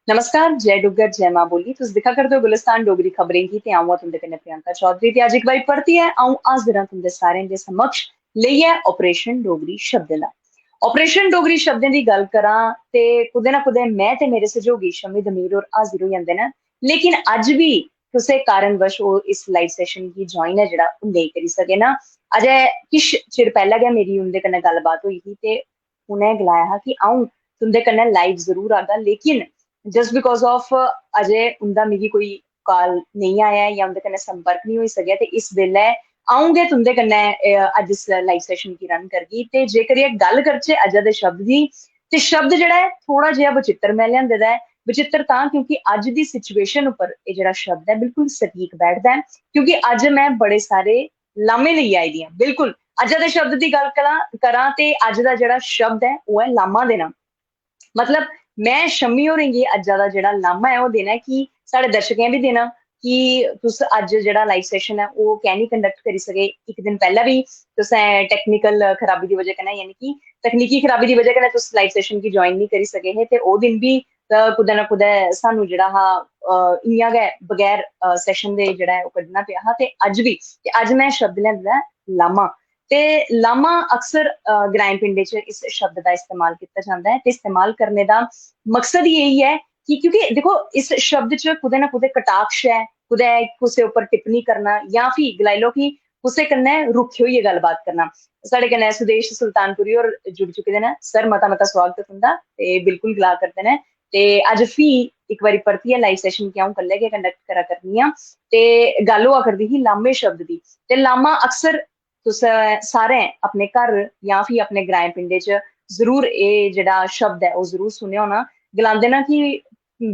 नमस्कार, जय डुग्गर, जय मां बोली। तुस दिक्खा करदे हो गुलिस्तान डोगरी खबरें गी ते अ'ऊं आं तुंदे कन्नै प्रियंका चौधरी ते अज्ज इक बारी परतियै अ'ऊं हाजिर आं तुंदे सारें दे समक्ष लेइयै ऑपरेशन डोगरी शब्दें दा। ऑपरेशन डोगरी शब्दें दी गल्ल करां ते कुदै ना कुदै मैं ते मेरे सहयोगी शम्मी दमीर होर हाजिर होई जंदे न, लेकिन अज्ज भी कुसै कारणवश ओह् इस लाइव सेशन गी ज्वाइन ऐ जेह्ड़ा ओह् नेईं करी सके ना। अजें किश चिर पैह्लें गै मेरी उं'दे कन्नै गल्लबात होई ही ते उ'नें गलाया हा कि अ'ऊं तुं'दे कन्नै लाइव जरूर आगा, लेकिन जस्ट बिकॉज ऑफ अजय उंदा मिगी कोई कॉल नहीं आया है या उंदे कन्नै संपर्क नहीं होई सकेआ ते इस बेल्लै अ'ऊं गै तुंदे कन्नै अज्ज इस लाइव सेशन गी रन करगी ते जेकर एह् गल्ल करचै अज्जै दे शब्द दी ते शब्द जेह्ड़ा ऐ थोड़ा जेहा बचित्तर मैं लेआंदे दा ऐ। बचित्तर तां क्योंकि अज्ज दी सिचुएशन उप्पर एह् जेह्ड़ा शब्द ऐ बिल्कुल सटीक बैठदा ऐ, क्योंकि अज्ज मैं बड़े सारे लामे लेइयै आई दी आं। बिल्कुल अज्जै दे शब्द दी गल्ल करां ते अज्ज दा जेह्ड़ा शब्द ऐ ओह् ऐ लामा देना। मतलब मैं शम्मी होरें गी अज्जा दा जेह्ड़ा लामा ऐ ओह् देना ऐ कि साढ़े दर्शकें बी देना कि तुस अज्ज जेह्ड़ा लाइव सेशन ऐ ओह् कैं निं कंडक्ट करी सके। इक दिन पैह्लें बी तुसें टेक्निकल खराबी दी वजह कन्नै यानी कि तकनीकी खराबी दी वजह कन्नै तुस लाइव सेशन गी ज्वाइन नहीं करी सके हे ते ओह् दिन बी कुदै ना कुदै सानू जेह्ड़ा हा इ'यां गै बगैर सेशन दे जेह्ड़ा ऐ ओह् कड्ढना पेआ हा ते अज्ज मैं शब्द लेआंदा ऐ लामा। ते लामा अक्सर ग्राईं पिंडें च इस शब्द दा इस्तेमाल कीता जांदा ऐ ते इस्तेमाल करने दा मकसद यही है कि क्योंकि देखो इस शब्द च कुदै ना कुदै कटाक्ष है, कुदै कुसै उप्पर टिप्पणी करना या फ्ही गलाई लैओ कि कुसै कन्नै रुक्खे होइयै गल्लबात करना। साढ़े कन्नै सुदेश सुल्तानपुरी होर जुड़ी चुके दे न। सर मता मता स्वागत ऐ तुं'दा ते बिल्कुल गला करदे न ते अज्ज फ्ही इक बारी परतियै लाइव सेशन गी अ'ऊं कल्ले गै कंडक्ट करा करनी आं ते गल्ल होआ करदी ही लामे शब्द दी। ते लामा अक्सर तुस सारें अपने घर या फ्ही अपने ग्राएं पिंडें च जरूर एह् जेह्ड़ा शब्द ऐ ओह् जरूर सुनेआ होना। गलांदे न कि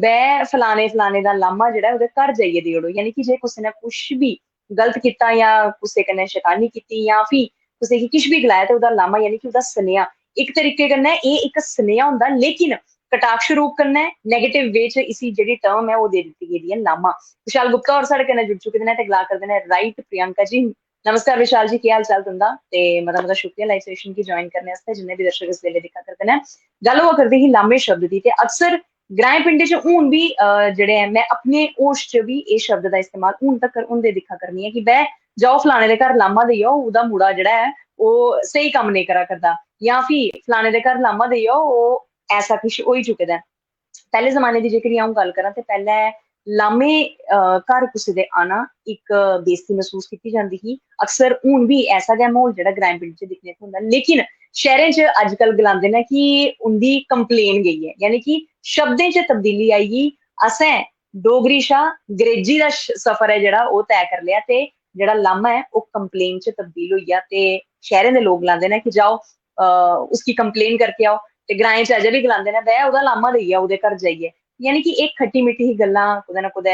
बै फलाने फलाने दा लामा जेह्ड़ा ऐ ओह्दे घर जाइयै देई ओड़ो, यानी कि जे कुसै ने कुछ बी गलत कीता या कुसै कन्नै शैतानी कीती या फ्ही कुसै गी किश बी गलाया ते ओह्दा लामा यानी कि ओह्दा सनेहा इक तरीके कन्नै एह् इक सनेहा होंदा, लेकिन कटाक्ष रूप कन्नै नेगेटिव वे च इसी जेह्ड़ी टर्म ऐ ओह् दे दित्ती गेदी ऐ लामा। विशाल गुप्ता होर साढ़े कन्नै जुड़ी चुके दे न ते गला करदे न राइट प्रियंका जी। नमस्कार विशाल जी, केह् हाल चाल तुंदा ते मता मता शुक्रिया लाइव सेशन गी ज्वाइन करने आस्तै जिन्ने भी दर्शक इस बेल्ले दिक्खा करदे न। गल्ल होआ करदी ही लामे शब्द दी ते अक्सर ग्राएं पिंडें च हून बी जेह्ड़े ऐ मैं अपने होश च बी एह् शब्द दा इस्तेमाल हून तक्कर होंदे दिक्खा करनी आं कि बै जाओ फलाने दे घर लामा देई आओ, ओह्दा मुड़ा जेह्ड़ा ऐ ओह् स्हेई कम्म नेईं करा करदा या फ्ही फलाने दे घर लामा देई आओ ओह् ऐसा किश होई चुके दा ऐ। पैह्ले जमाने दी जेकर अ'ऊं गल्ल करां ते पैह्ले लामे घर कुसै दे आना इक बेइज्जती मसूस कीती जांदी ही। अक्सर हून बी ऐसा गै म्हौल जेह्ड़ा ग्राईं पिंड च दिक्खने को होंदा, लेकिन शैह्रें च अज्जकल गलांदे न कि उं'दी कंप्लेन गेई ऐ, यानी कि शब्दें च तब्दीली आई गेई। असें डोगरी शा अंग्रेजी दा सफर ऐ जेह्ड़ा ओह् तैऽ करी लेआ ते जेह्ड़ा लामा ऐ ओह् कंप्लेन च तब्दील होई गेआ ते शैह्रें दे लोक गलांदे न कि जाओ उसकी कंप्लेन करके आओ ते ग्राएं च अजें बी गलांदे न बै ओह्दा लामा देई आओ ओह्दे घर जाइयै। यानी कि एह् खट्टी मिट्ठी ही गल्लां कुदै ना कुदै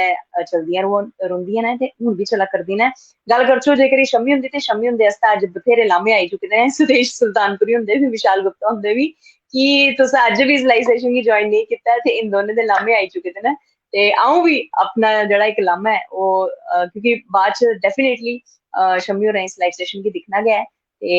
चलदियां रौंह्दियां न ते हून बी चला करदियां न। गल्ल करचै जेकर एह् शम्मी हुंदी ते शम्मी हुंदे आस्तै अज्ज बथेरे लामे आई चुके दे न, सुदेश सुल्तानपुरी हुंदे बी, विशाल गुप्ता हुंदे बी, कि तुस अज्ज बी इस लाइव सेशन गी ज्वाइन नेईं कीता ऐ ते इन दोनें दे लामे आई चुके दे न। ते अ'ऊं बी अपना जेह्ड़ा इक लामा ऐ ओह् क्योंकि बाद च डेफिनेटली शम्मी होरें इस लाइव सेशन गी दिक्खना गै ऐ ते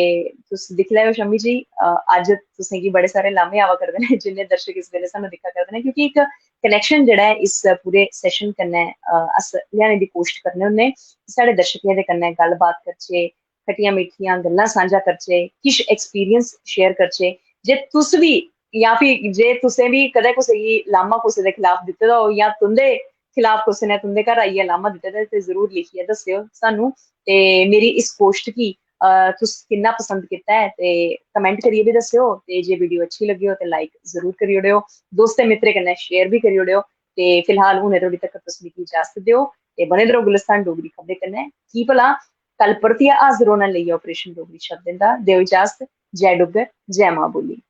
तुस दिक्खी लैओ शम्मी जी, अज्ज तुसें गी बड़े सारे लामे आवा करदे न जिन्ने दर्शक इस बेल्ले सानू दिक्खा करदे न, क्योंकि इक कनैक्शन जेह्ड़ा ऐ इस पूरे सेशन कन्नै अस लेआने दी कोशिश करने होन्ने। साढ़े दर्शकें दे कन्नै गल्लबात करचै, खट्टियां मिट्ठियां गल्लां सांझा करचै, किश एक्सपीरियंस शेयर करचै। जे तुस बी या फ्ही जे तुसें बी कदें कुसै गी लामा कुसै दे खिलाफ दित्ते दा हो या तुं'दे खिलाफ कुसै ने तुं'दे घर आइयै लामा दित्ते दा ते जरूर लिखियै दस्सेओ सानू। ते मेरी इस पोस्ट गी तुस किन्ना पसंद कीता ऐ ते कमेंट करियै बी दस्सेओ ते जे वीडियो अच्छी लग्गी हो ते लाइक जरूर करी ओड़ेओ, दोस्तें मित्रें कन्नै शेयर बी करी ओड़ेओ। ते फिलहाल हुनै धोड़ी तक्कर तुस मिगी इजाजत देओ ते बने रवो गुलिस्तान डोगरी खबरें कन्नै। की भला कल परतियै हाजिर होना लेइयै ऑपरेशन डोगरी शब्दें दा। देओ इजाजत। जय डुग्गर, जय मां बोली।